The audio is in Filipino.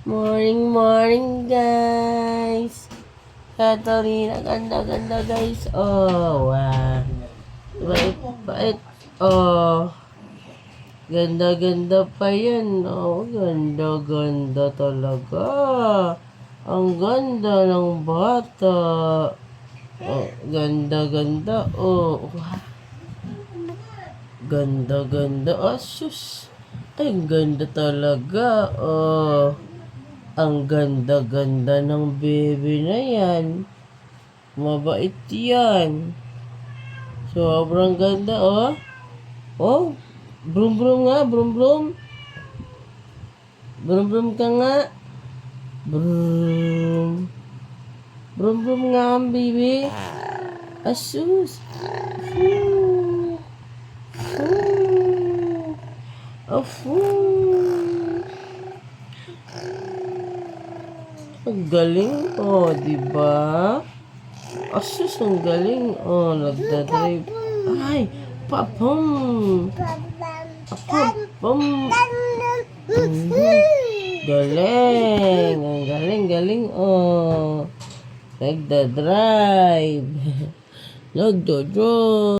Morning, morning, guys. Catalina, ganda-ganda, guys. Oh, wow. Bait-bait. Oh, ganda-ganda pa yan. Oh, ganda-ganda talaga. Ang ganda ng bata. Oh, ganda-ganda. Oh, wow. Ganda-ganda. Oh, sus. Ay, ang ganda talaga. Oh. Ang ganda-ganda ng baby na yan. Mabait yan. Sobrang ganda, oh. Oh, brum-brum nga, brum-brum. Brum-brum ka nga. Brum. Brum-brum nga ang baby. Asus. Foo. Foo. Oh, foo. Ang galing, oh, diba? Asus, ang galing. Oh, nagdadrive. Ay, papam. Papam. Galing. Ang galing, galing. Oh, nagdadrive. Nagdadrive.